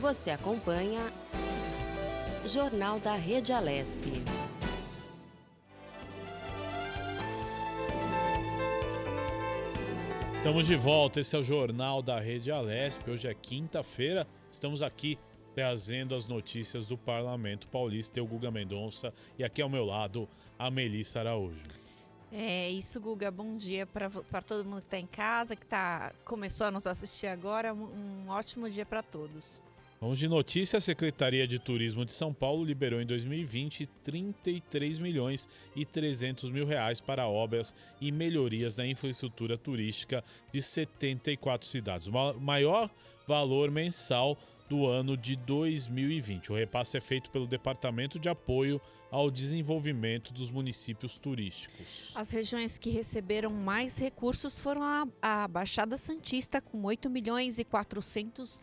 Você acompanha Jornal da Rede Alesp. Estamos de volta, esse é o Jornal da Rede Alesp. Hoje é quinta-feira, estamos aqui trazendo as notícias do Parlamento Paulista. Eu, Guga Mendonça, e aqui ao meu lado, a Melissa Araújo. É isso, Guga. Bom dia para todo mundo que está em casa, que começou a nos assistir agora. Um ótimo dia para todos. Vamos de notícia. A Secretaria de Turismo de São Paulo liberou em 2020 33 milhões e 300 mil reais para obras e melhorias da infraestrutura turística de 74 cidades. O maior valor mensal do ano de 2020. O repasse é feito pelo Departamento de Apoio ao Desenvolvimento dos Municípios Turísticos. As regiões que receberam mais recursos foram a Baixada Santista, com 8 milhões e 400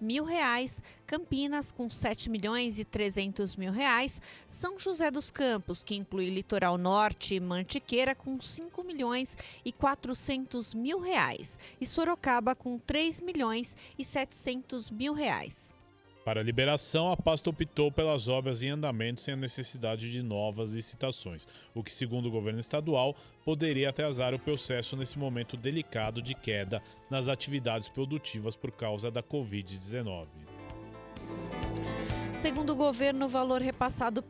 mil reais, Campinas, com 7 milhões e 300 mil reais, São José dos Campos, que inclui Litoral Norte e Mantiqueira, com 5 milhões e 400 mil reais, e Sorocaba, com 3 milhões e 700 mil reais. Para a liberação, a pasta optou pelas obras em andamento sem a necessidade de novas licitações, o que, segundo o governo estadual, poderia atrasar o processo nesse momento delicado de queda nas atividades produtivas por causa da Covid-19. Segundo o governo, o valor repassado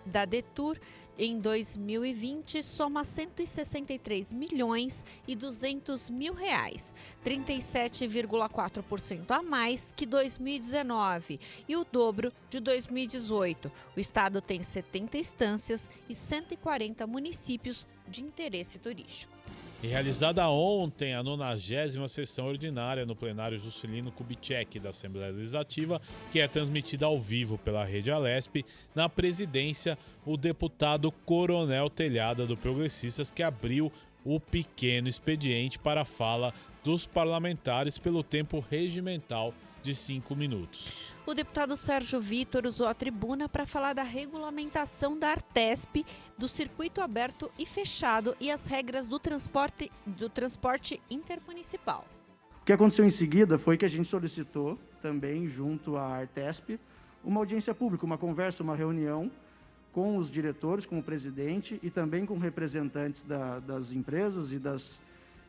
da Detur em 2020 soma 163 milhões e 200 mil reais, 37,4% a mais que 2019 e o dobro de 2018. O estado tem 70 instâncias e 140 municípios de interesse turístico. E realizada ontem a 90ª sessão ordinária no plenário Juscelino Kubitschek da Assembleia Legislativa, que é transmitida ao vivo pela Rede Alesp, na presidência o deputado Coronel Telhada do Progressistas, que abriu o pequeno expediente para a fala dos parlamentares pelo tempo regimental de 5 minutos. O deputado Sérgio Vitor usou a tribuna para falar da regulamentação da Artesp, do circuito aberto e fechado e as regras do transporte intermunicipal. O que aconteceu em seguida foi que a gente solicitou também, junto à Artesp, uma audiência pública, uma conversa, uma reunião com os diretores, com o presidente e também com representantes das empresas e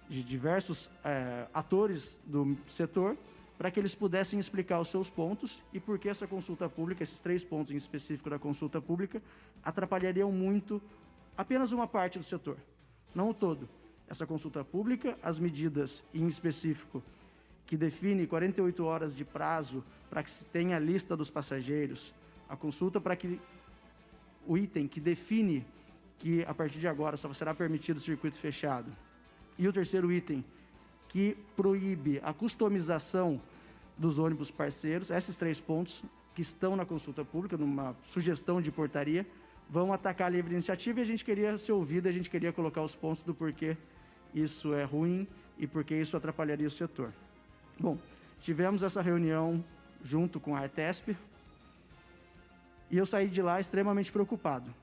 de diversos atores do setor, para que eles pudessem explicar os seus pontos e por que essa consulta pública, esses 3 pontos em específico da consulta pública, atrapalhariam muito apenas uma parte do setor, não o todo. Essa consulta pública, as medidas em específico, que define 48 horas de prazo para que se tenha a lista dos passageiros, a consulta para que o item que define que a partir de agora só será permitido o circuito fechado, e o terceiro item, que proíbe a customização dos ônibus parceiros. Esses 3 pontos que estão na consulta pública, numa sugestão de portaria, vão atacar a livre iniciativa e a gente queria ser ouvido, a gente queria colocar os pontos do porquê isso é ruim e porquê isso atrapalharia o setor. Bom, tivemos essa reunião junto com a Artesp e eu saí de lá extremamente preocupado.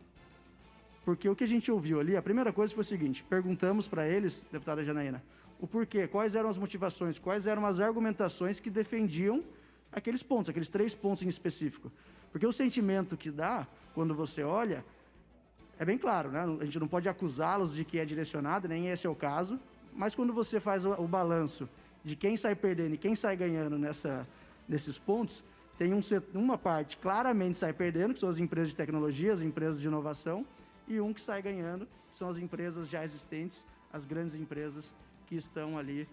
Porque o que a gente ouviu ali, a primeira coisa foi o seguinte: perguntamos para eles, deputada Janaína, o porquê, quais eram as motivações, quais eram as argumentações que defendiam aqueles pontos, aqueles 3 pontos em específico. Porque o sentimento que dá, quando você olha, é bem claro, né? A gente não pode acusá-los de que é direcionado, nem esse é o caso, mas quando você faz o balanço de quem sai perdendo e quem sai ganhando nesses pontos, tem uma parte claramente sai perdendo, que são as empresas de tecnologia, as empresas de inovação, e um que sai ganhando são as empresas já existentes, as grandes empresas que estão ali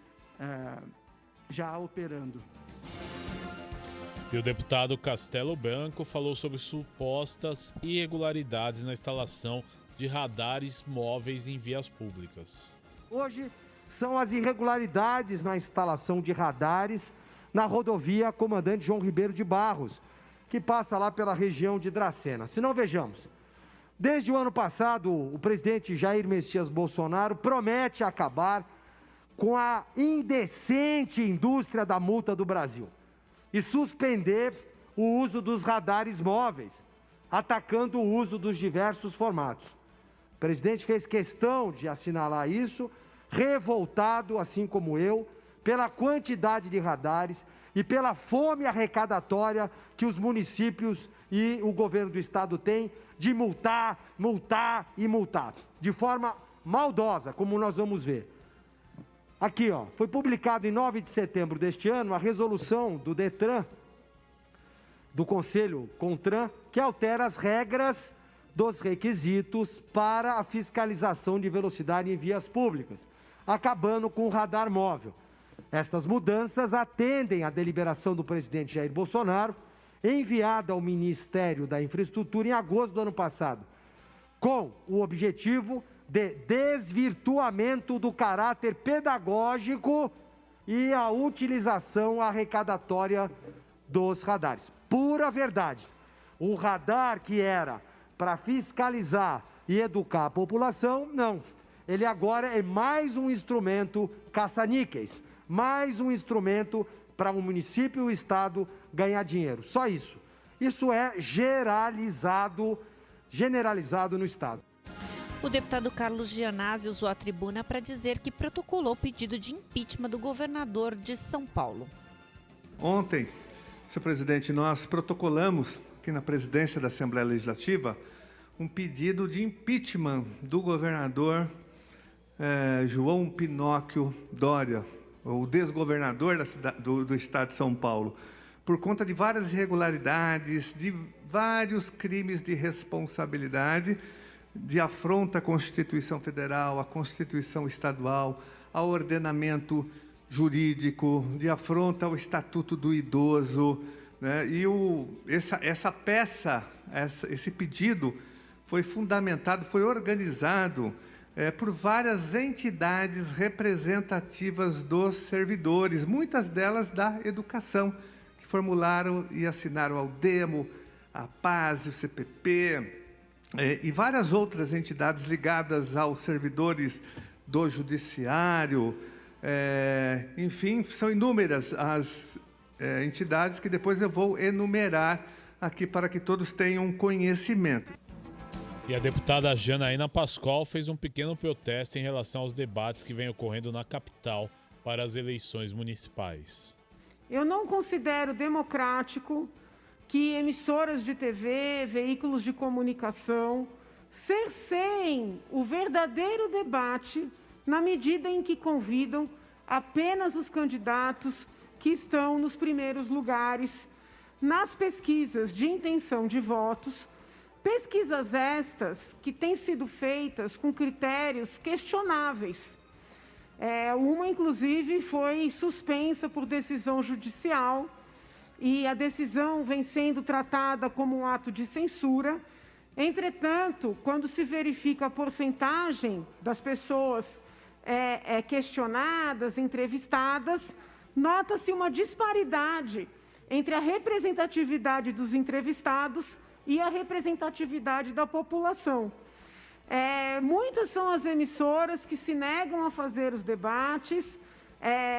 já operando. E o deputado Castelo Branco falou sobre supostas irregularidades na instalação de radares móveis em vias públicas. Hoje são as irregularidades na instalação de radares na rodovia Comandante João Ribeiro de Barros, que passa lá pela região de Dracena. Se não, vejamos. Desde o ano passado, o presidente Jair Messias Bolsonaro promete acabar com a indecente indústria da multa do Brasil e suspender o uso dos radares móveis, atacando o uso dos diversos formatos. O presidente fez questão de assinalar isso, revoltado, assim como eu, pela quantidade de radares e pela fome arrecadatória que os municípios e o governo do estado têm de multar, multar e multar, de forma maldosa, como nós vamos ver. Aqui, ó, foi publicado em 9 de setembro deste ano a resolução do DETRAN, do Conselho CONTRAN, que altera as regras dos requisitos para a fiscalização de velocidade em vias públicas, acabando com o radar móvel. Estas mudanças atendem à deliberação do presidente Jair Bolsonaro, enviada ao Ministério da Infraestrutura em agosto do ano passado, com o objetivo de desvirtuamento do caráter pedagógico e a utilização arrecadatória dos radares. Pura verdade. O radar que era para fiscalizar e educar a população, não. Ele agora é mais um instrumento caça-níqueis, mais um instrumento para o município e o estado ganhar dinheiro. Só isso. Isso é generalizado no estado. O deputado Carlos Gianazzi usou a tribuna para dizer que protocolou o pedido de impeachment do governador de São Paulo. Ontem, senhor presidente, nós protocolamos aqui na presidência da Assembleia Legislativa um pedido de impeachment do governador João Pinóquio Dória, o desgovernador do estado de São Paulo, por conta de várias irregularidades, de vários crimes de responsabilidade, de afronta à Constituição Federal, à Constituição Estadual, ao ordenamento jurídico, de afronta ao Estatuto do Idoso, né? E esse pedido foi fundamentado, foi organizado por várias entidades representativas dos servidores, muitas delas da educação, que formularam e assinaram ao DEMO, a PAS, o CPP, e várias outras entidades ligadas aos servidores do judiciário, enfim, são inúmeras as entidades que depois eu vou enumerar aqui para que todos tenham conhecimento. E a deputada Janaína Pascoal fez um pequeno protesto em relação aos debates que vêm ocorrendo na capital para as eleições municipais. Eu não considero democrático que emissoras de TV, veículos de comunicação, cerceiem o verdadeiro debate na medida em que convidam apenas os candidatos que estão nos primeiros lugares nas pesquisas de intenção de votos, pesquisas estas que têm sido feitas com critérios questionáveis. Uma, inclusive, foi suspensa por decisão judicial, e a decisão vem sendo tratada como um ato de censura. Entretanto, quando se verifica a porcentagem das pessoas questionadas, entrevistadas, nota-se uma disparidade entre a representatividade dos entrevistados e a representatividade da população. Muitas são as emissoras que se negam a fazer os debates.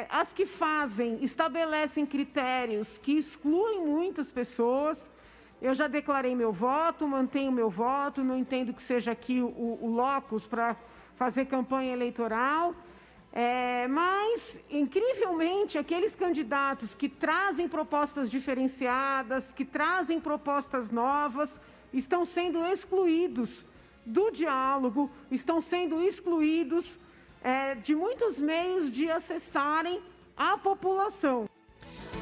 As que fazem, estabelecem critérios que excluem muitas pessoas. Eu já declarei meu voto, mantenho meu voto, não entendo que seja aqui o locus para fazer campanha eleitoral. Mas, incrivelmente, aqueles candidatos que trazem propostas diferenciadas, que trazem propostas novas, estão sendo excluídos do diálogo, estão sendo excluídos de muitos meios de acessarem a população.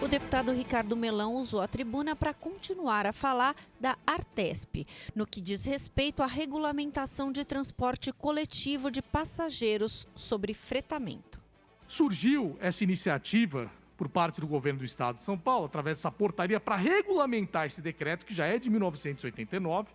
O deputado Ricardo Melão usou a tribuna para continuar a falar da Artesp, no que diz respeito à regulamentação de transporte coletivo de passageiros sobre fretamento. Surgiu essa iniciativa por parte do governo do estado de São Paulo, através dessa portaria, para regulamentar esse decreto, que já é de 1989.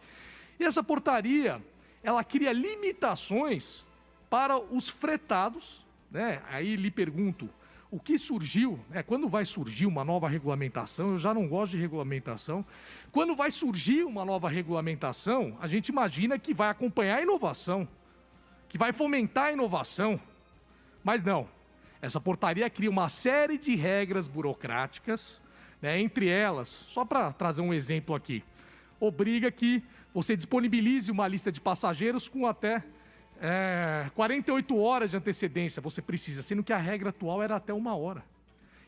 E essa portaria, ela cria limitações para os fretados, né? Aí lhe pergunto, o que surgiu, quando vai surgir uma nova regulamentação, eu já não gosto de regulamentação, quando vai surgir uma nova regulamentação, a gente imagina que vai acompanhar a inovação, que vai fomentar a inovação, mas não. Essa portaria cria uma série de regras burocráticas, né? Entre elas, só para trazer um exemplo aqui, obriga que você disponibilize uma lista de passageiros com até 48 horas de antecedência você precisa, sendo que a regra atual era até 1 hora.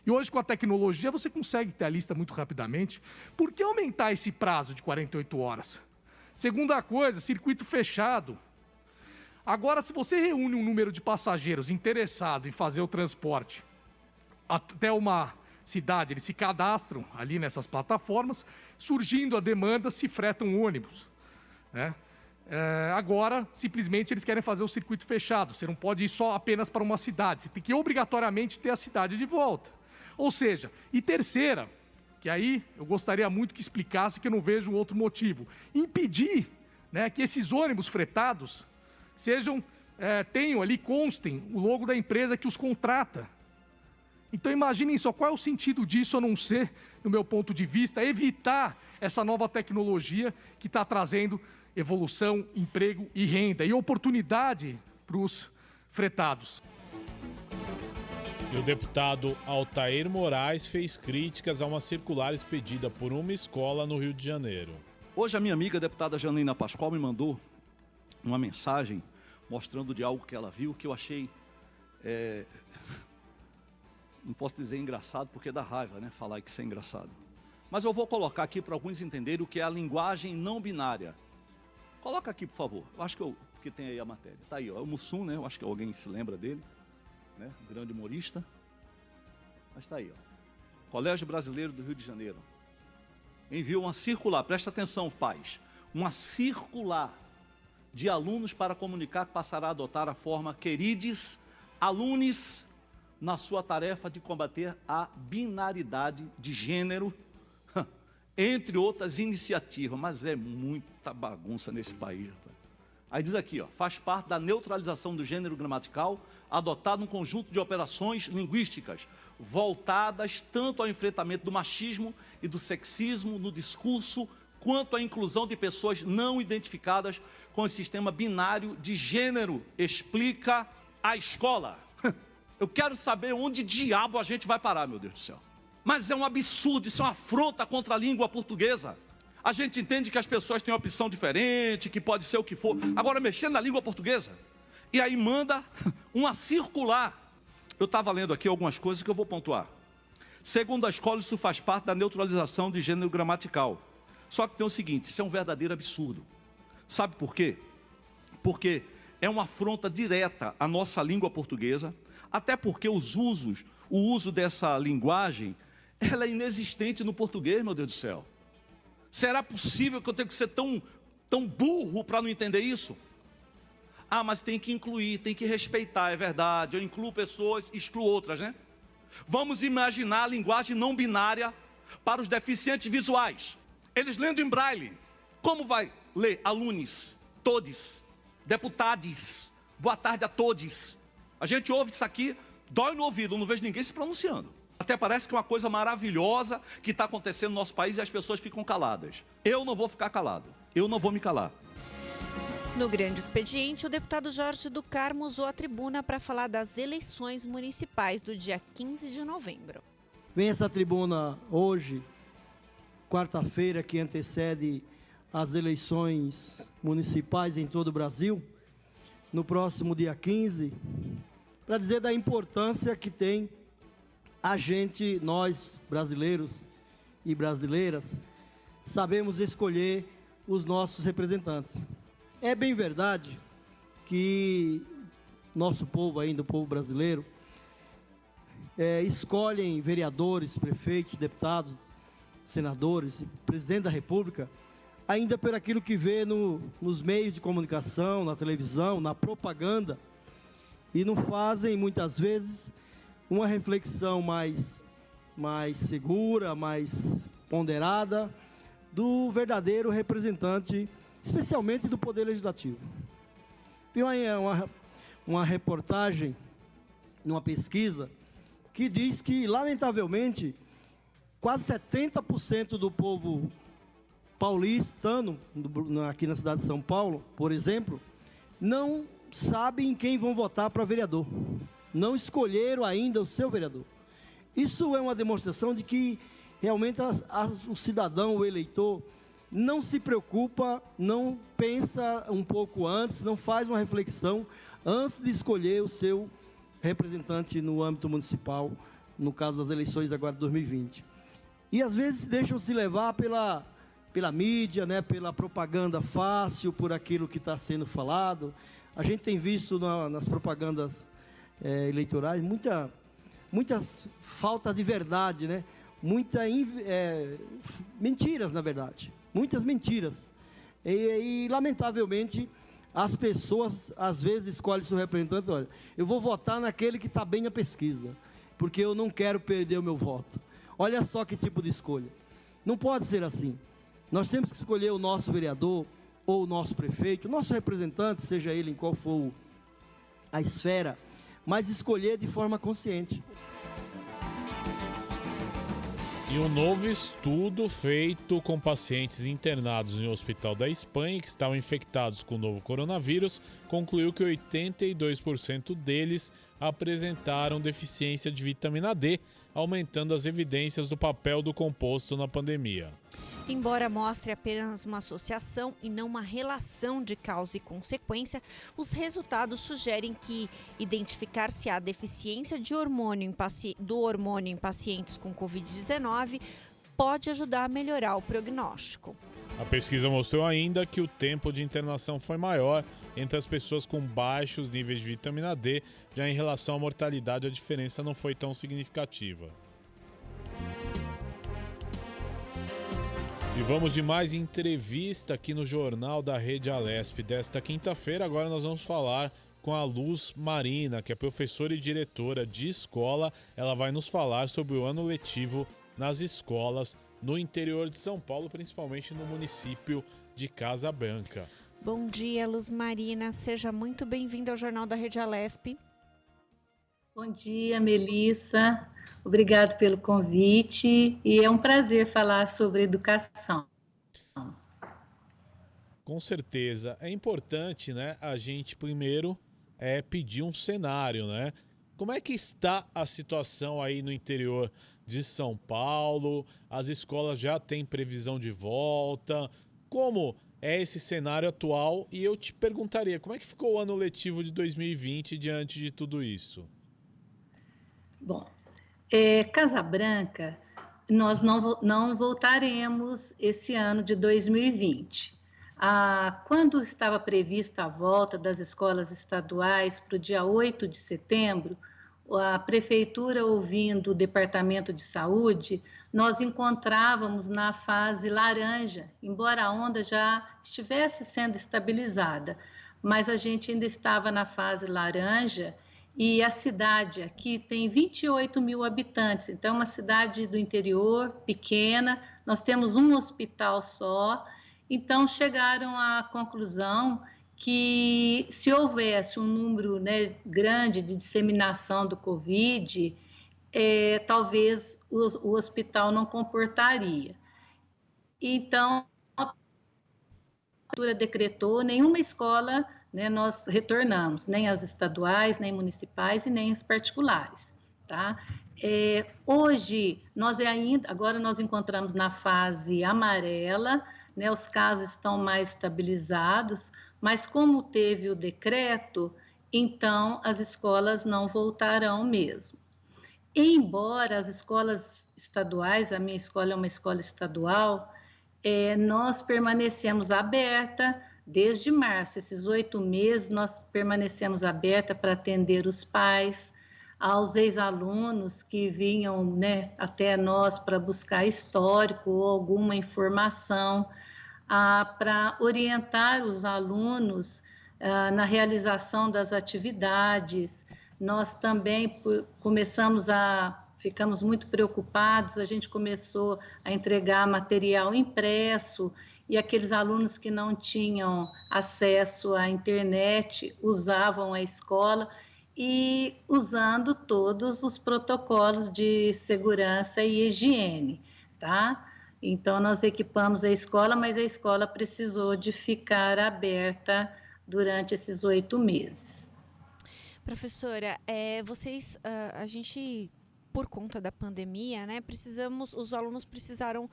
E hoje, com a tecnologia, você consegue ter a lista muito rapidamente. Por que aumentar esse prazo de 48 horas? Segunda coisa, circuito fechado. Agora, se você reúne um número de passageiros interessados em fazer o transporte até uma cidade, eles se cadastram ali nessas plataformas, surgindo a demanda, se fretam um ônibus, né? Agora, simplesmente, eles querem fazer o circuito fechado. Você não pode ir só apenas para uma cidade. Você tem que obrigatoriamente ter a cidade de volta. Ou seja, e terceira, que aí eu gostaria muito que explicasse, que eu não vejo outro motivo. Impedir, né, que esses ônibus fretados tenham ali, constem o logo da empresa que os contrata. Então imaginem só, qual é o sentido disso a não ser, no meu ponto de vista, evitar essa nova tecnologia que está trazendo evolução, emprego e renda, e oportunidade para os fretados. E o deputado Altair Moraes fez críticas a uma circular expedida por uma escola no Rio de Janeiro. Hoje a minha amiga, a deputada Janaína Pascoal, me mandou uma mensagem mostrando de algo que ela viu, que eu achei, não posso dizer engraçado, porque dá raiva, né, falar que isso é engraçado. Mas eu vou colocar aqui para alguns entenderem o que é a linguagem não binária. Coloca aqui, por favor. Eu acho que tem aí a matéria. Está aí, ó, é o Mussum, né? Eu acho que alguém se lembra dele, né? Grande humorista. Mas está aí, ó. Colégio Brasileiro do Rio de Janeiro enviou uma circular, presta atenção, pais, uma circular de alunos para comunicar que passará a adotar a forma querides alunos na sua tarefa de combater a binaridade de gênero, entre outras iniciativas, mas é muita bagunça nesse país, rapaz. Aí diz aqui, ó, faz parte da neutralização do gênero gramatical, adotado um conjunto de operações linguísticas voltadas tanto ao enfrentamento do machismo e do sexismo no discurso, quanto à inclusão de pessoas não identificadas com o sistema binário de gênero, explica a escola. Eu quero saber onde diabo a gente vai parar, meu Deus do céu. Mas é um absurdo, isso é uma afronta contra a língua portuguesa. A gente entende que as pessoas têm uma opção diferente, que pode ser o que for. Agora, mexendo na língua portuguesa, e aí manda uma circular. Eu estava lendo aqui algumas coisas que eu vou pontuar. Segundo a escola, isso faz parte da neutralização de gênero gramatical. Só que tem o seguinte, isso é um verdadeiro absurdo. Sabe por quê? Porque é uma afronta direta à nossa língua portuguesa, até porque o uso dessa linguagem, ela é inexistente no português, meu Deus do céu. Será possível que eu tenha que ser tão burro para não entender isso? Ah, mas tem que incluir, tem que respeitar, é verdade. Eu incluo pessoas, excluo outras, né? Vamos imaginar a linguagem não binária para os deficientes visuais. Eles lendo em braille, como vai ler? Alunos, todes, deputados, boa tarde a todos. A gente ouve isso aqui, dói no ouvido, não vejo ninguém se pronunciando. Até parece que é uma coisa maravilhosa que está acontecendo no nosso país e as pessoas ficam caladas. Eu não vou ficar calado, eu não vou me calar. No grande expediente, o deputado Jorge do Carmo usou a tribuna para falar das eleições municipais do dia 15 de novembro. Vem essa tribuna hoje, quarta-feira, que antecede as eleições municipais em todo o Brasil, no próximo dia 15, para dizer da importância que tem a gente, nós brasileiros e brasileiras, sabemos escolher os nossos representantes. É bem verdade que nosso povo ainda, o povo brasileiro, escolhem vereadores, prefeitos, deputados, senadores, presidente da República, ainda por aquilo que vê nos meios de comunicação, na televisão, na propaganda, e não fazem, muitas vezes, uma reflexão mais segura, mais ponderada, do verdadeiro representante, especialmente do Poder Legislativo. Vi uma reportagem, numa pesquisa, que diz que, lamentavelmente, quase 70% do povo paulistano, aqui na cidade de São Paulo, por exemplo, não sabem em quem vão votar para vereador. Não escolheram ainda o seu vereador. Isso é uma demonstração de que realmente o cidadão, o eleitor, não se preocupa, não pensa um pouco antes, não faz uma reflexão antes de escolher o seu representante no âmbito municipal no caso das eleições agora de 2020. E às vezes deixam-se levar pela mídia, né, pela propaganda fácil, por aquilo que está sendo falado. A gente tem visto nas propagandas eleitorais muitas faltas de verdade, né? Mentiras, na verdade. Muitas mentiras. E, lamentavelmente, as pessoas, às vezes, escolhem seu representante. Olha, eu vou votar naquele que está bem na pesquisa, porque eu não quero perder o meu voto. Olha só que tipo de escolha. Não pode ser assim. Nós temos que escolher o nosso vereador, ou o nosso prefeito, o nosso representante, seja ele em qual for a esfera, mas escolher de forma consciente. E um novo estudo feito com pacientes internados em um hospital da Espanha que estavam infectados com o novo coronavírus concluiu que 82% deles apresentaram deficiência de vitamina D, aumentando as evidências do papel do composto na pandemia. Embora mostre apenas uma associação e não uma relação de causa e consequência, os resultados sugerem que identificar se há deficiência do hormônio em pacientes com Covid-19 pode ajudar a melhorar o prognóstico. A pesquisa mostrou ainda que o tempo de internação foi maior entre as pessoas com baixos níveis de vitamina D, já em relação à mortalidade a diferença não foi tão significativa. E vamos de mais entrevista aqui no Jornal da Rede Alesp desta quinta-feira. Agora nós vamos falar com a Luz Marina, que é professora e diretora de escola. Ela vai nos falar sobre o ano letivo nas escolas no interior de São Paulo, principalmente no município de Casa Branca. Bom dia, Luz Marina. Seja muito bem-vinda ao Jornal da Rede Alesp. Bom dia, Melissa. Obrigado pelo convite e é um prazer falar sobre educação. Com certeza. É importante, né, a gente primeiro pedir um cenário, né? Como é que está a situação aí no interior de São Paulo? As escolas já têm previsão de volta? Como é esse cenário atual? E eu te perguntaria, como é que ficou o ano letivo de 2020 diante de tudo isso? Bom, Casa Branca, nós não voltaremos esse ano de 2020. Quando estava prevista a volta das escolas estaduais para o dia 8 de setembro, a Prefeitura, ouvindo o Departamento de Saúde, nós encontrávamos na fase laranja, embora a onda já estivesse sendo estabilizada, mas a gente ainda estava na fase laranja. E a cidade aqui tem 28 mil habitantes, então é uma cidade do interior, pequena, nós temos um hospital só, então chegaram à conclusão que se houvesse um número, né, grande de disseminação do Covid, talvez o hospital não comportaria. Então, a prefeitura decretou nenhuma escola, né, nós retornamos, nem as estaduais, nem municipais e nem as particulares, tá? Hoje, agora nós encontramos na fase amarela, né, os casos estão mais estabilizados, mas como teve o decreto, então as escolas não voltarão mesmo. Embora as escolas estaduais, a minha escola é uma escola estadual, nós permanecemos aberta. Desde março, esses 8 meses, nós permanecemos aberta para atender os pais, aos ex-alunos que vinham, né, até nós para buscar histórico ou alguma informação, para orientar os alunos na realização das atividades. Nós também ficamos muito preocupados, a gente começou a entregar material impresso, e aqueles alunos que não tinham acesso à internet usavam a escola e usando todos os protocolos de segurança e higiene, tá? Então, nós equipamos a escola, mas a escola precisou de ficar aberta durante esses 8 meses. Professora, a gente por conta da pandemia, né, os alunos precisaram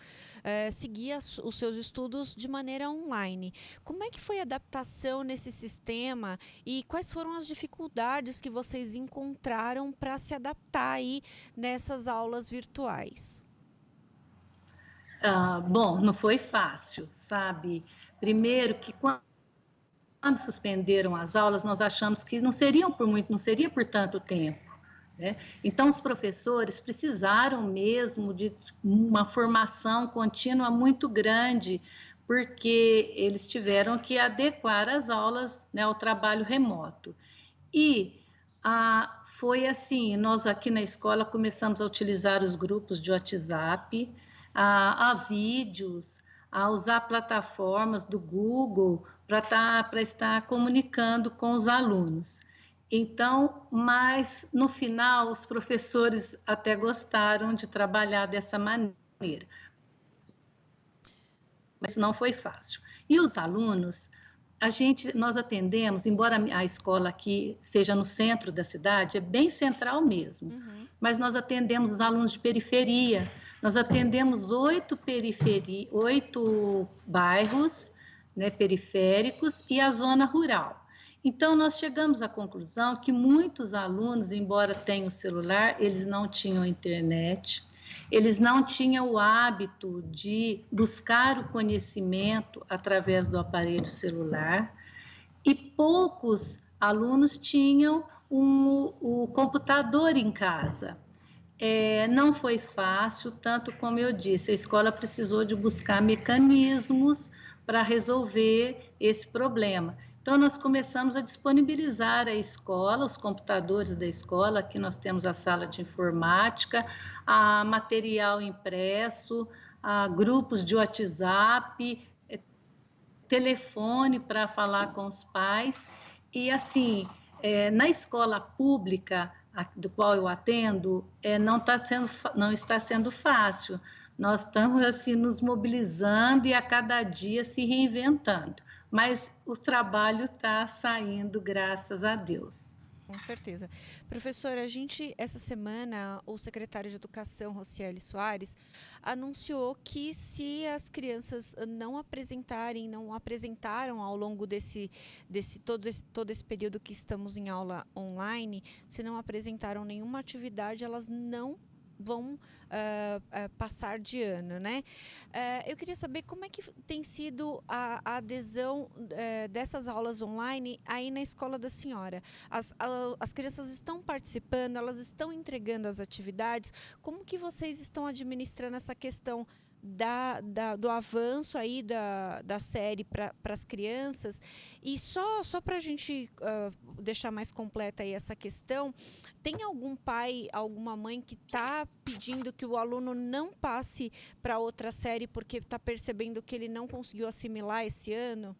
seguir os seus estudos de maneira online. Como é que foi a adaptação nesse sistema e quais foram as dificuldades que vocês encontraram para se adaptar aí nessas aulas virtuais? Bom, não foi fácil, sabe? Primeiro que quando suspenderam as aulas, nós achamos que não seria por tanto tempo, né? Então, os professores precisaram mesmo de uma formação contínua muito grande, porque eles tiveram que adequar as aulas, né, ao trabalho remoto. E foi assim, nós aqui na escola começamos a utilizar os grupos de WhatsApp, a vídeos, a usar plataformas do Google para estar comunicando com os alunos. Então, mas no final os professores até gostaram de trabalhar dessa maneira. Mas não foi fácil. E os alunos, nós atendemos, embora a escola aqui seja no centro da cidade, é bem central mesmo, mas nós atendemos os alunos de periferia. Nós atendemos 8 bairros, né, periféricos e a zona rural. Então, nós chegamos à conclusão que muitos alunos, embora tenham celular, eles não tinham internet, eles não tinham o hábito de buscar o conhecimento através do aparelho celular e poucos alunos tinham o computador em casa. Não foi fácil, tanto como eu disse, a escola precisou de buscar mecanismos para resolver esse problema. Então, nós começamos a disponibilizar a escola, os computadores da escola, aqui nós temos a sala de informática, a material impresso, grupos de WhatsApp, telefone para falar com os pais. E, assim, na escola pública, do qual eu atendo, não está sendo fácil. Nós estamos assim, nos mobilizando e a cada dia se reinventando. Mas o trabalho está saindo, graças a Deus. Com certeza. Professora, essa semana, o secretário de Educação, Rocieli Soares, anunciou que se as crianças não apresentaram ao longo todo esse período que estamos em aula online, se não apresentaram nenhuma atividade, elas não vão passar de ano, né? Eu queria saber como é que tem sido a adesão dessas aulas online aí na escola da senhora. As crianças estão participando, elas estão entregando as atividades. Como que vocês estão administrando essa questão do avanço aí da série para as crianças? E só para a gente deixar mais completa aí essa questão, tem algum pai, alguma mãe que está pedindo que o aluno não passe para outra série porque está percebendo que ele não conseguiu assimilar esse ano?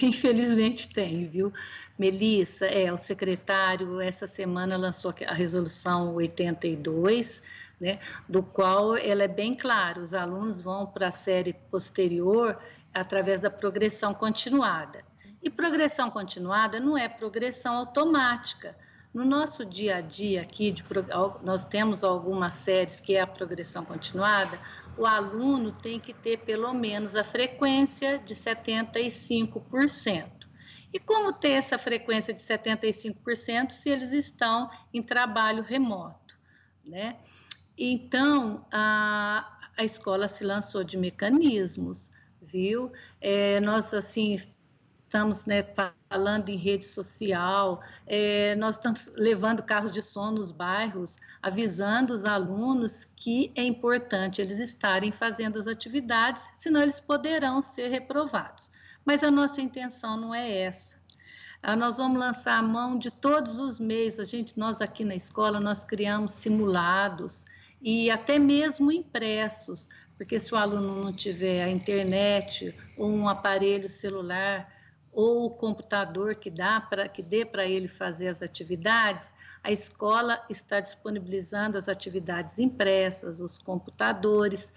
Infelizmente tem, viu? Melissa, o secretário essa semana lançou a resolução 82, né, do qual ela é bem clara, os alunos vão para a série posterior através da progressão continuada. E progressão continuada não é progressão automática. No nosso dia a dia aqui, nós temos algumas séries que é a progressão continuada, o aluno tem que ter pelo menos a frequência de 75%. E como ter essa frequência de 75% se eles estão em trabalho remoto, né? Então, a escola se lançou de mecanismos, viu? Nós, assim, estamos, né, falando em rede social, nós estamos levando carros de som nos bairros, avisando os alunos que é importante eles estarem fazendo as atividades, senão eles poderão ser reprovados. Mas a nossa intenção não é essa. Nós vamos lançar a mão de todos os meios. Nós aqui na escola, nós criamos simulados e até mesmo impressos, porque se o aluno não tiver a internet ou um aparelho celular ou o computador que dê para ele fazer as atividades, a escola está disponibilizando as atividades impressas, os computadores.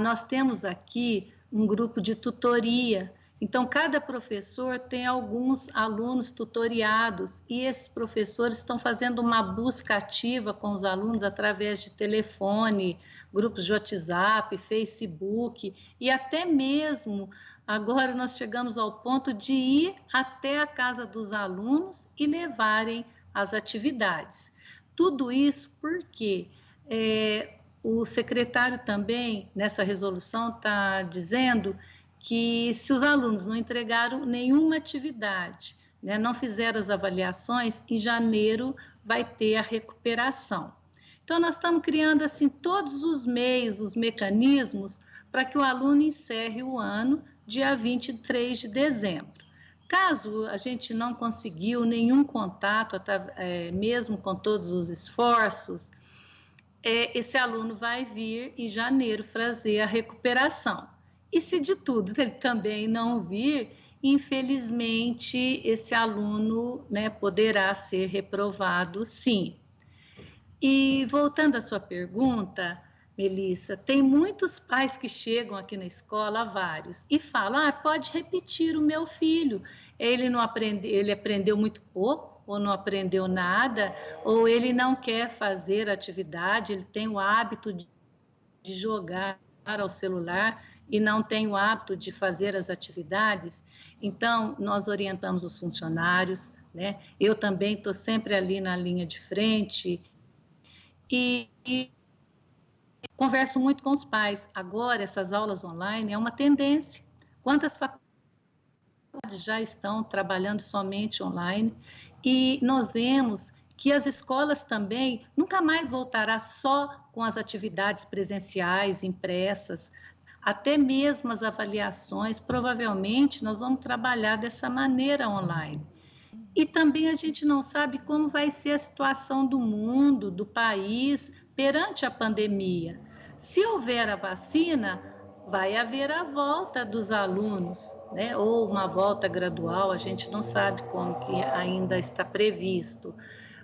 Nós temos aqui um grupo de tutoria Então, cada professor tem alguns alunos tutoriados e esses professores estão fazendo uma busca ativa com os alunos através de telefone, grupos de WhatsApp, Facebook e até mesmo agora nós chegamos ao ponto de ir até a casa dos alunos e levarem as atividades. Tudo isso porque o secretário também, nessa resolução, está dizendo que se os alunos não entregaram nenhuma atividade, né, não fizeram as avaliações, em janeiro vai ter a recuperação. Então, nós estamos criando assim todos os meios, os mecanismos, para que o aluno encerre o ano dia 23 de dezembro. Caso a gente não conseguiu nenhum contato, mesmo com todos os esforços, esse aluno vai vir em janeiro fazer a recuperação. E se de tudo ele também não vir, infelizmente, esse aluno, né, poderá ser reprovado, sim. E voltando à sua pergunta, Melissa, tem muitos pais que chegam aqui na escola, vários, e falam, pode repetir o meu filho, ele aprendeu muito pouco, ou não aprendeu nada, ou ele não quer fazer atividade, ele tem o hábito de jogar ao celular e não tem o hábito de fazer as atividades. Então, nós orientamos os funcionários, né? Eu também estou sempre ali na linha de frente e converso muito com os pais. Agora, essas aulas online é uma tendência. Quantas faculdades já estão trabalhando somente online? E nós vemos que as escolas também nunca mais voltará só com as atividades presenciais, impressas, até mesmo as avaliações, provavelmente nós vamos trabalhar dessa maneira online. E também a gente não sabe como vai ser a situação do mundo, do país, perante a pandemia. Se houver a vacina, vai haver a volta dos alunos, né? Ou uma volta gradual, a gente não sabe como que ainda está previsto.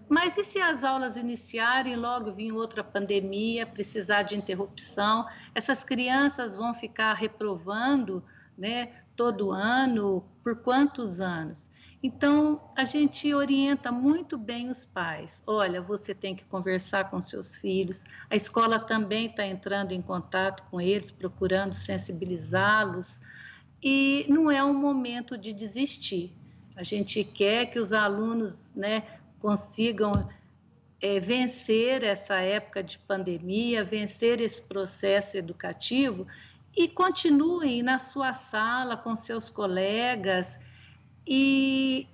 Mas e se as aulas iniciarem, logo vir outra pandemia, precisar de interrupção, essas crianças vão ficar reprovando, né, todo ano, por quantos anos? Então, a gente orienta muito bem os pais. Olha, você tem que conversar com seus filhos, a escola também está entrando em contato com eles, procurando sensibilizá-los, e não é um momento de desistir. A gente quer que os alunos, né, consigam vencer essa época de pandemia, vencer esse processo educativo e continuem na sua sala com seus colegas e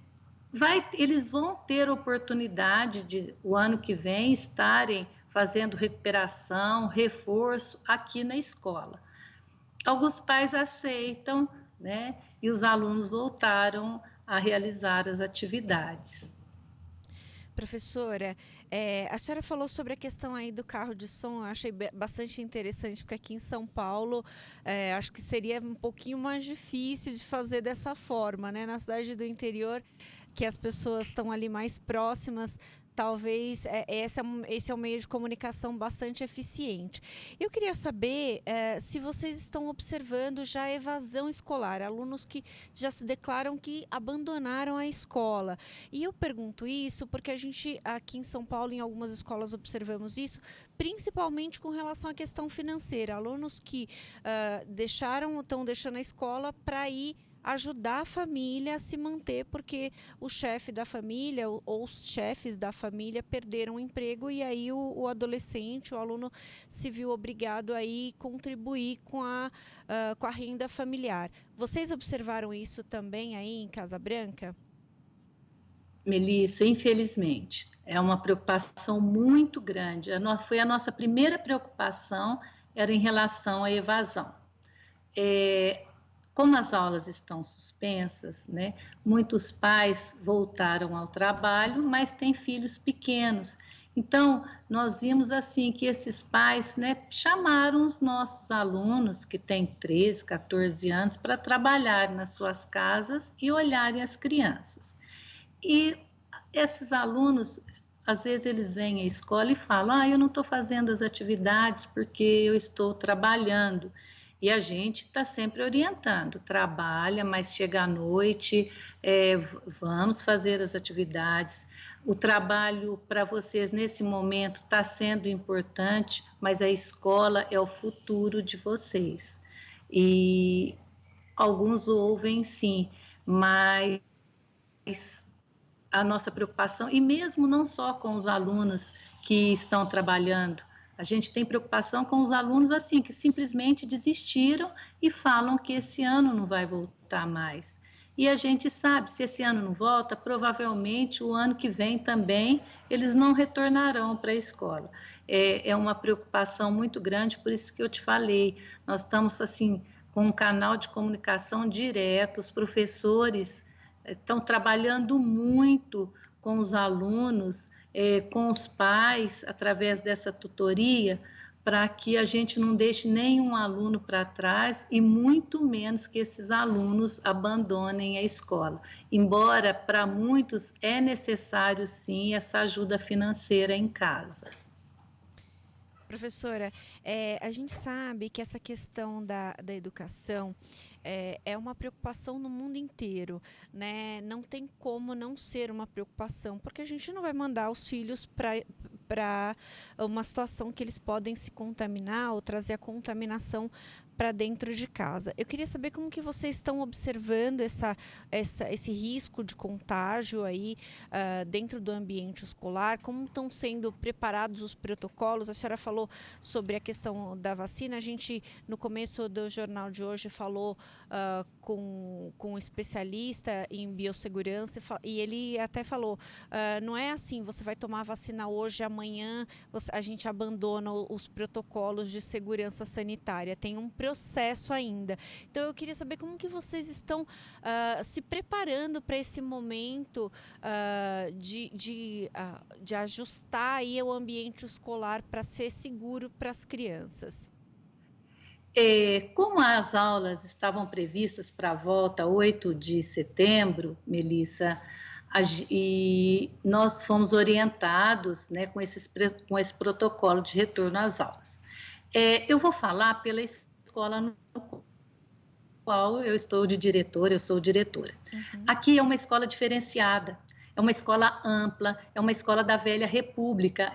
eles vão ter oportunidade de, o ano que vem, estarem fazendo recuperação, reforço aqui na escola. Alguns pais aceitam, né, e os alunos voltaram a realizar as atividades. Professora, a senhora falou sobre a questão aí do carro de som, eu achei bastante interessante, porque aqui em São Paulo, acho que seria um pouquinho mais difícil de fazer dessa forma, né? Na cidade do interior, que as pessoas estão ali mais próximas, talvez esse é um meio de comunicação bastante eficiente. Eu queria saber se vocês estão observando já a evasão escolar, alunos que já se declaram que abandonaram a escola. E eu pergunto isso porque a gente aqui em São Paulo, em algumas escolas, observamos isso, principalmente com relação à questão financeira. Alunos que estão deixando a escola para ir ajudar a família a se manter, porque o chefe da família ou os chefes da família perderam o emprego e aí o adolescente, o aluno se viu obrigado a ir contribuir com a renda familiar. Vocês observaram isso também aí em Casa Branca? Melissa, infelizmente, é uma preocupação muito grande. Foi a nossa primeira preocupação, era em relação à evasão. Como as aulas estão suspensas, né, muitos pais voltaram ao trabalho, mas têm filhos pequenos. Então, nós vimos assim que esses pais, né, chamaram os nossos alunos, que têm 13, 14 anos, para trabalhar nas suas casas e olharem as crianças. E esses alunos, às vezes eles vêm à escola e falam, eu não estou fazendo as atividades porque eu estou trabalhando. E a gente está sempre orientando, trabalha, mas chega à noite, vamos fazer as atividades. O trabalho para vocês nesse momento está sendo importante, mas a escola é o futuro de vocês. E alguns ouvem sim, mas a nossa preocupação, e mesmo não só com os alunos que estão trabalhando, a gente tem preocupação com os alunos assim, que simplesmente desistiram e falam que esse ano não vai voltar mais. E a gente sabe, se esse ano não volta, provavelmente o ano que vem também eles não retornarão para a escola. É uma preocupação muito grande, por isso que eu te falei, nós estamos assim com um canal de comunicação direto, os professores estão trabalhando muito com os alunos, com os pais, através dessa tutoria, para que a gente não deixe nenhum aluno para trás e muito menos que esses alunos abandonem a escola. Embora para muitos é necessário sim essa ajuda financeira em casa. Professora, a gente sabe que essa questão da educação é uma preocupação no mundo inteiro, né? Não tem como não ser uma preocupação, porque a gente não vai mandar os filhos para uma situação que eles podem se contaminar ou trazer a contaminação para dentro de casa. Eu queria saber como que vocês estão observando esse risco de contágio aí dentro do ambiente escolar, como estão sendo preparados os protocolos. A senhora falou sobre a questão da vacina, a gente no começo do jornal de hoje falou com um especialista em biossegurança e ele até falou, não é assim, você vai tomar a vacina hoje, amanhã a gente abandona os protocolos de segurança sanitária, tem um processo ainda. Então eu queria saber como que vocês estão se preparando para esse momento de ajustar aí o ambiente escolar para ser seguro para as crianças. Como as aulas estavam previstas para a volta 8 de setembro, Melissa, e nós fomos orientados, né, com esse protocolo de retorno às aulas. Eu vou falar pela escola no qual eu estou de diretora, eu sou diretora. Uhum. Aqui é uma escola diferenciada, é uma escola ampla, é uma escola da velha república.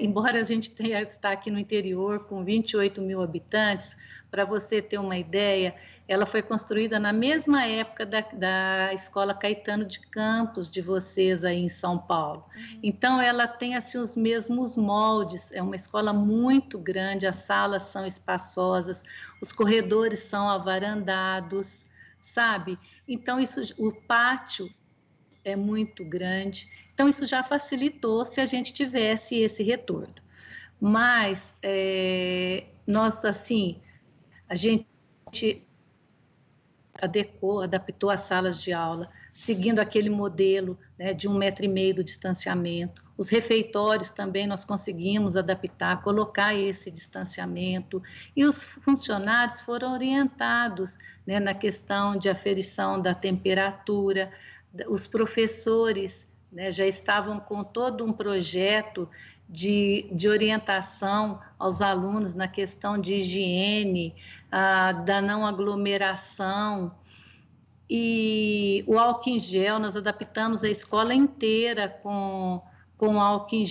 Embora a gente está aqui no interior com 28 mil habitantes, para você ter uma ideia, ela foi construída na mesma época da Escola Caetano de Campos de vocês aí em São Paulo. Uhum. Então, ela tem assim os mesmos moldes, é uma escola muito grande, as salas são espaçosas, os corredores são avarandados, sabe? Então, o pátio é muito grande, então isso já facilitou se a gente tivesse esse retorno. Mas, nós, assim, a gente adaptou as salas de aula, seguindo aquele modelo, né, de 1,5 metro de distanciamento. Os refeitórios também nós conseguimos adaptar, colocar esse distanciamento. E os funcionários foram orientados, né, na questão de aferição da temperatura. Os professores, né, já estavam com todo um projeto de orientação aos alunos na questão de higiene, da não aglomeração, e o álcool em gel, nós adaptamos a escola inteira com álcool em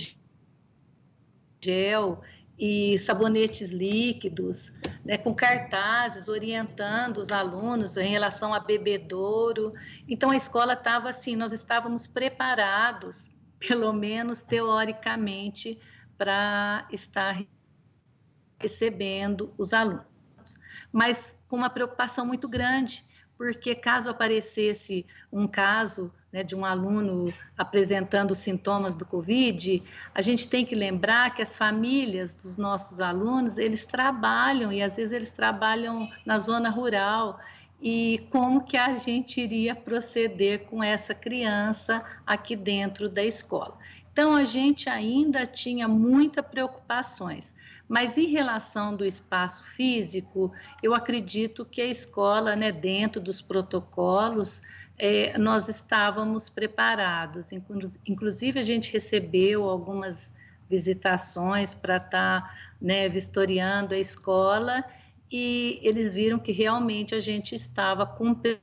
gel e sabonetes líquidos, né, com cartazes orientando os alunos em relação a bebedouro. Então a escola estava assim, nós estávamos preparados, pelo menos teoricamente, para estar recebendo os alunos. Mas com uma preocupação muito grande, porque caso aparecesse um caso, né, de um aluno apresentando sintomas do Covid, a gente tem que lembrar que as famílias dos nossos alunos, eles trabalham, e às vezes eles trabalham na zona rural, e como que a gente iria proceder com essa criança aqui dentro da escola. Então, a gente ainda tinha muitas preocupações, mas em relação do espaço físico, eu acredito que a escola, né, dentro dos protocolos, nós estávamos preparados. Inclusive, a gente recebeu algumas visitações para estar, né, vistoriando a escola, e eles viram que realmente a gente estava cumprindo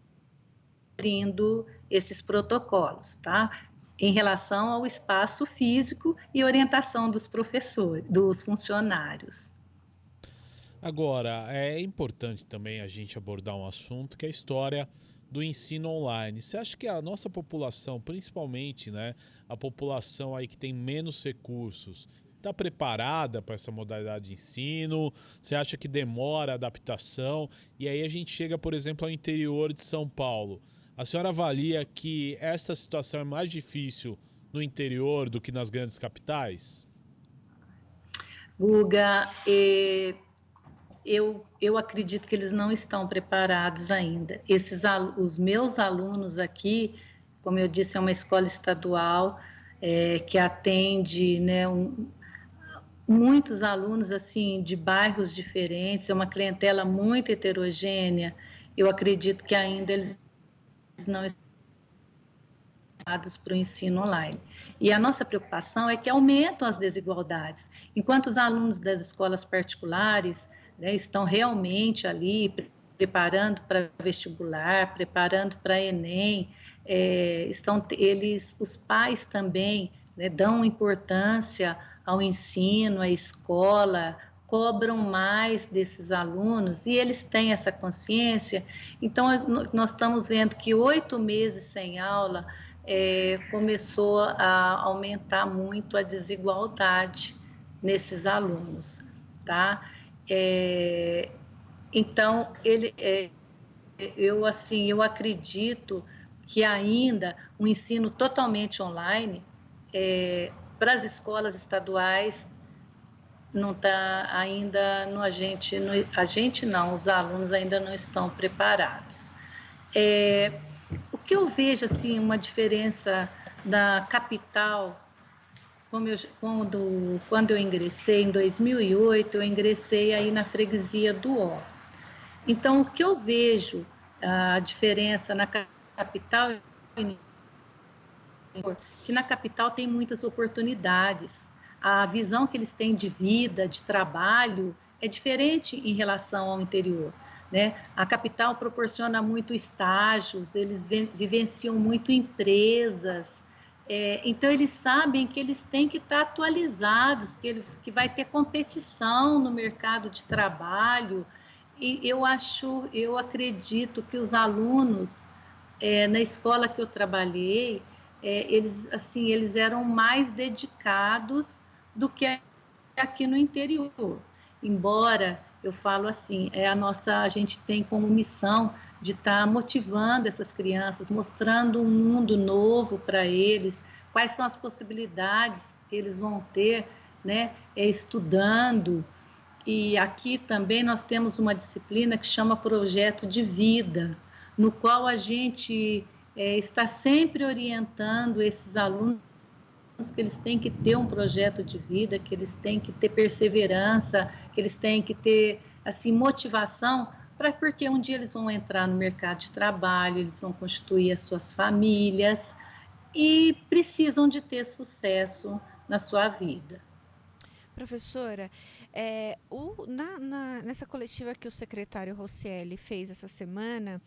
esses protocolos, tá? Em relação ao espaço físico e orientação dos professores, dos funcionários. Agora, é importante também a gente abordar um assunto que é a história do ensino online. Você acha que a nossa população, principalmente, né, a população aí que tem menos recursos, está preparada para essa modalidade de ensino? Você acha que demora a adaptação? E aí a gente chega, por exemplo, ao interior de São Paulo. A senhora avalia que esta situação é mais difícil no interior do que nas grandes capitais? Guga, eu acredito que eles não estão preparados ainda. Os meus alunos aqui, como eu disse, é uma escola estadual que atende, né, muitos alunos assim de bairros diferentes, é uma clientela muito heterogênea. Eu acredito que ainda eles não estão preparados para o ensino online. E a nossa preocupação é que aumentam as desigualdades. Enquanto os alunos das escolas particulares, né, estão realmente ali preparando para vestibular, preparando para Enem, os pais também, né, dão importância ao ensino, à escola, cobram mais desses alunos e eles têm essa consciência. Então, nós estamos vendo que 8 meses sem aula começou a aumentar muito a desigualdade nesses alunos, tá? Então, eu acredito que ainda o ensino totalmente online para as escolas estaduais não está ainda os alunos ainda não estão preparados. O que eu vejo assim uma diferença da capital, quando eu ingressei em 2008, eu ingressei aí na freguesia do Ó. Então, o que eu vejo a diferença na capital, que na capital tem muitas oportunidades. A visão que eles têm de vida, de trabalho, é diferente em relação ao interior, né? A capital proporciona muito estágios, eles vivenciam muito empresas, então eles sabem que eles têm que estar atualizados, que vai ter competição no mercado de trabalho. E eu acredito que os alunos, na escola que eu trabalhei, eles eram mais dedicados do que aqui no interior. Embora eu falo assim, a gente tem como missão de estar motivando essas crianças, mostrando um mundo novo para eles, quais são as possibilidades que eles vão ter, né, estudando. E aqui também nós temos uma disciplina que chama Projeto de Vida, no qual a gente está sempre orientando esses alunos que eles têm que ter um projeto de vida, que eles têm que ter perseverança, que eles têm que ter assim, motivação, porque um dia eles vão entrar no mercado de trabalho, eles vão constituir as suas famílias e precisam de ter sucesso na sua vida. Professora, nessa coletiva que o secretário Rosselli fez essa semana,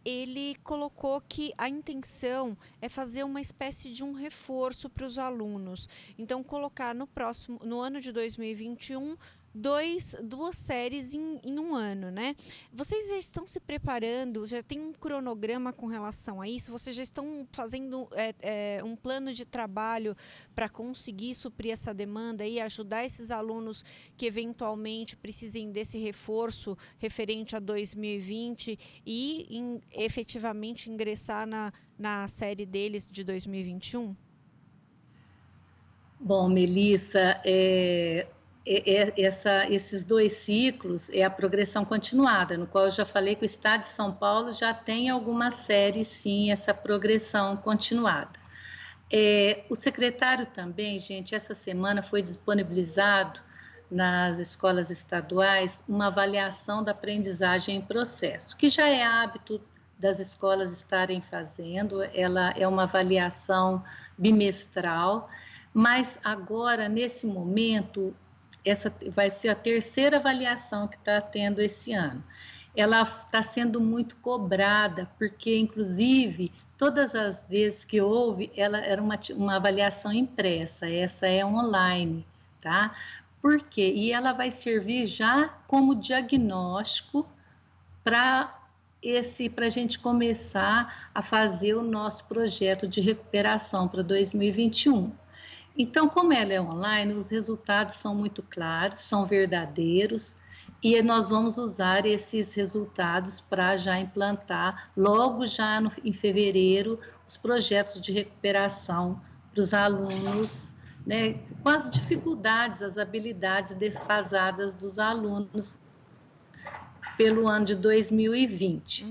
ele colocou que a intenção é fazer uma espécie de um reforço para os alunos. Então, colocar no ano de 2021, duas séries em um ano, né? Vocês já estão se preparando, já tem um cronograma com relação a isso? Vocês já estão fazendo um plano de trabalho para conseguir suprir essa demanda e ajudar esses alunos que eventualmente precisem desse reforço referente a 2020 e efetivamente ingressar na série deles de 2021? Bom, Melissa, esses 2 ciclos é a progressão continuada, no qual eu já falei que o Estado de São Paulo já tem algumas séries, sim, essa progressão continuada. O secretário também, gente, essa semana foi disponibilizado nas escolas estaduais uma avaliação da aprendizagem em processo, que já é hábito das escolas estarem fazendo, ela é uma avaliação bimestral, mas agora, nesse momento, essa vai ser a terceira avaliação que está tendo esse ano. Ela está sendo muito cobrada, porque, inclusive, todas as vezes que houve, ela era uma avaliação impressa, essa é online, tá? Por quê? E ela vai servir já como diagnóstico para a gente começar a fazer o nosso projeto de recuperação para 2021. Então, como ela é online, os resultados são muito claros, são verdadeiros, e nós vamos usar esses resultados para já implantar, logo já em fevereiro, os projetos de recuperação para os alunos, né, com as dificuldades, as habilidades defasadas dos alunos pelo ano de 2020.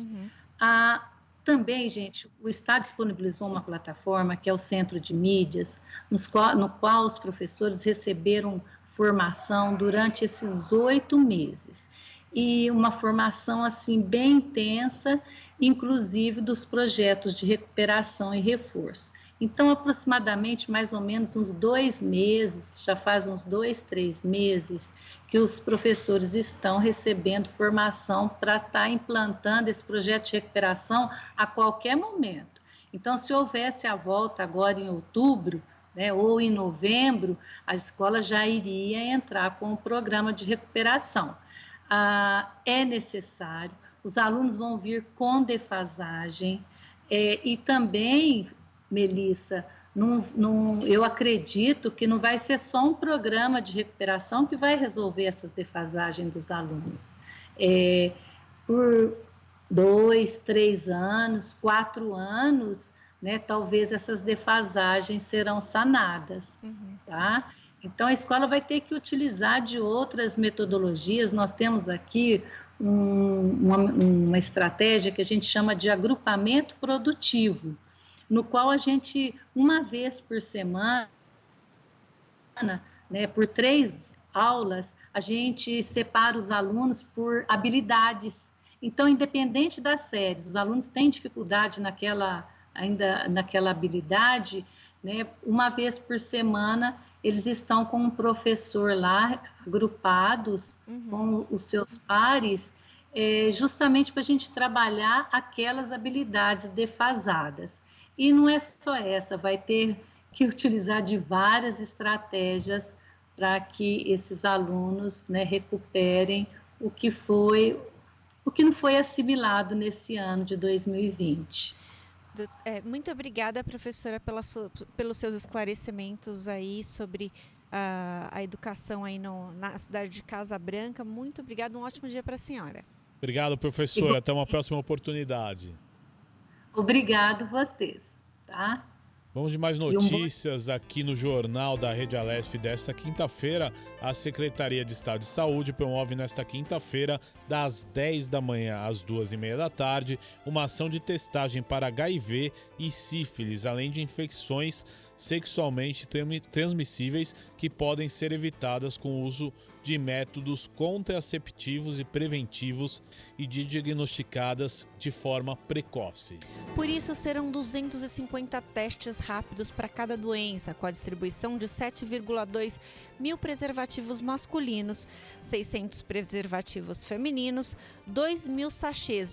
Também, gente, o Estado disponibilizou uma plataforma, que é o Centro de Mídias, no qual os professores receberam formação durante esses 8 meses. E uma formação, assim, bem intensa, inclusive dos projetos de recuperação e reforço. Então, aproximadamente, mais ou menos uns 2 meses, já faz uns 2, 3 meses, que os professores estão recebendo formação para estar implantando esse projeto de recuperação a qualquer momento. Então, se houvesse a volta agora em outubro, né, ou em novembro, a escola já iria entrar com o programa de recuperação. É necessário, os alunos vão vir com defasagem, e também, Melissa, eu acredito que não vai ser só um programa de recuperação que vai resolver essas defasagens dos alunos. Por 2, 3 anos, 4 anos, né, talvez essas defasagens serão sanadas, tá? Então, a escola vai ter que utilizar de outras metodologias. Nós temos aqui uma estratégia que a gente chama de agrupamento produtivo, no qual a gente, uma vez por semana, né, por 3 aulas, a gente separa os alunos por habilidades. Então, independente das séries, os alunos têm dificuldade ainda naquela habilidade, né, uma vez por semana, eles estão com um professor lá, agrupados com os seus pares, justamente para a gente trabalhar aquelas habilidades defasadas. E não é só essa, vai ter que utilizar de várias estratégias para que esses alunos, né, recuperem o que não foi assimilado nesse ano de 2020. Muito obrigada, professora, pelos seus esclarecimentos aí sobre a educação aí na cidade de Casa Branca. Muito obrigada, um ótimo dia para a senhora. Obrigado, professora. Até uma próxima oportunidade. Obrigado vocês, tá? Vamos de mais notícias aqui no Jornal da Rede Alesp desta quinta-feira. A Secretaria de Estado de Saúde promove nesta quinta-feira, das 10 da manhã às 2h30 da tarde, uma ação de testagem para HIV e sífilis, além de infecções sexualmente transmissíveis que podem ser evitadas com o uso de métodos contraceptivos e preventivos e de diagnosticadas de forma precoce. Por isso, serão 250 testes rápidos para cada doença, com a distribuição de 7,2 mil preservativos masculinos, 600 preservativos femininos, 2 mil sachês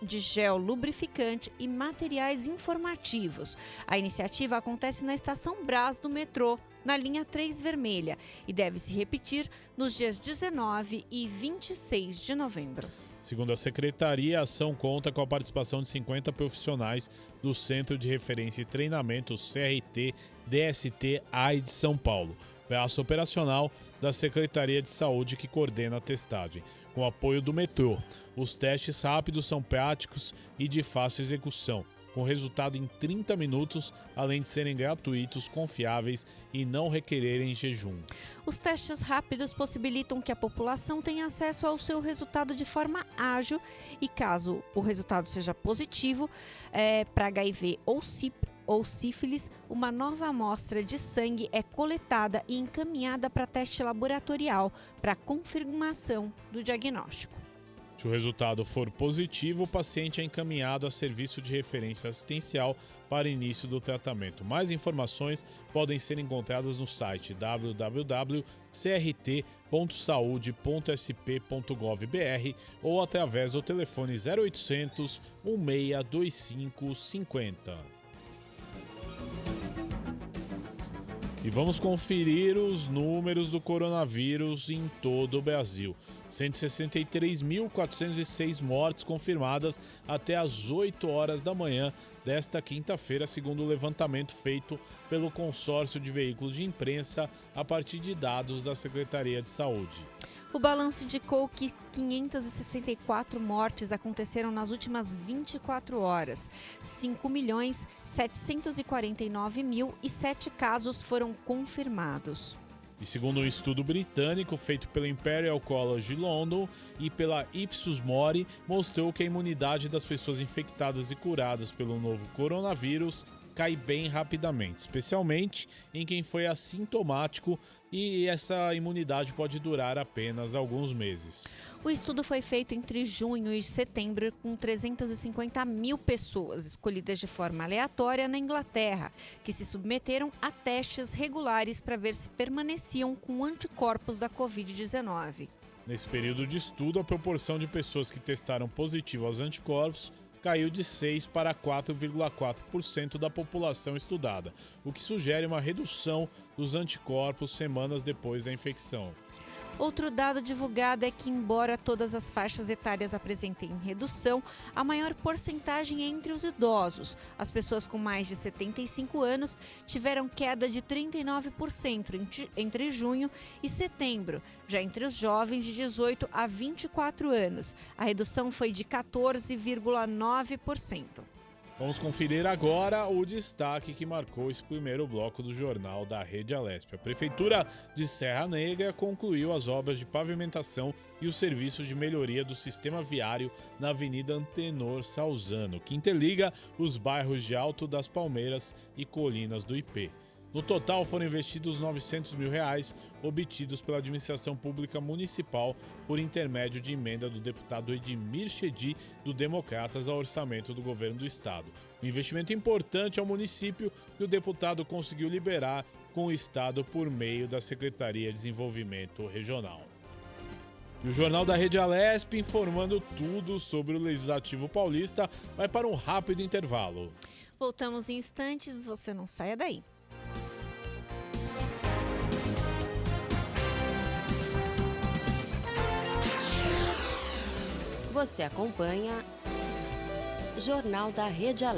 de gel lubrificante e materiais informativos. A iniciativa acontece na Estação Brás do metrô, na linha 3 vermelha, e deve se repetir nos dias 19 e 26 de novembro. Segundo a Secretaria, a ação conta com a participação de 50 profissionais do Centro de Referência e Treinamento CRT DST AIDS São Paulo, braço operacional da Secretaria de Saúde que coordena a testagem. Com o apoio do metrô, os testes rápidos são práticos e de fácil execução, com resultado em 30 minutos, além de serem gratuitos, confiáveis e não requererem jejum. Os testes rápidos possibilitam que a população tenha acesso ao seu resultado de forma ágil e, caso o resultado seja positivo, para HIV ou sífilis, uma nova amostra de sangue é coletada e encaminhada para teste laboratorial para confirmação do diagnóstico. Se o resultado for positivo, o paciente é encaminhado a serviço de referência assistencial para início do tratamento. Mais informações podem ser encontradas no site www.crt.saude.sp.gov.br ou através do telefone 0800 1625 50. E vamos conferir os números do coronavírus em todo o Brasil. 163.406 mortes confirmadas até às 8 horas da manhã desta quinta-feira, segundo o levantamento feito pelo consórcio de veículos de imprensa a partir de dados da Secretaria de Saúde. O balanço indicou que 564 mortes aconteceram nas últimas 24 horas. 5.749.007 casos foram confirmados. E segundo um estudo britânico feito pelo Imperial College London e pela Ipsos Mori, mostrou que a imunidade das pessoas infectadas e curadas pelo novo coronavírus cai bem rapidamente, especialmente em quem foi assintomático, e essa imunidade pode durar apenas alguns meses. O estudo foi feito entre junho e setembro com 350 mil pessoas escolhidas de forma aleatória na Inglaterra, que se submeteram a testes regulares para ver se permaneciam com anticorpos da Covid-19. Nesse período de estudo, a proporção de pessoas que testaram positivo aos anticorpos caiu de 6% para 4,4% da população estudada, o que sugere uma redução dos anticorpos semanas depois da infecção. Outro dado divulgado é que, embora todas as faixas etárias apresentem redução, a maior porcentagem é entre os idosos. As pessoas com mais de 75 anos tiveram queda de 39% entre junho e setembro. Já entre os jovens de 18 a 24 anos, a redução foi de 14,9%. Vamos conferir agora o destaque que marcou esse primeiro bloco do Jornal da Rede Alesp. A Prefeitura de Serra Negra concluiu as obras de pavimentação e os serviços de melhoria do sistema viário na Avenida Antenor Salzano, que interliga os bairros de Alto das Palmeiras e Colinas do IP. No total, foram investidos R$900 mil, obtidos pela Administração Pública Municipal por intermédio de emenda do deputado Edmir Chedi, do Democratas, ao orçamento do governo do estado. Um investimento importante ao município que o deputado conseguiu liberar com o estado por meio da Secretaria de Desenvolvimento Regional. E o Jornal da Rede Alesp, informando tudo sobre o Legislativo Paulista, vai para um rápido intervalo. Voltamos em instantes, você não saia daí. Você acompanha Jornal da Rede Alesp.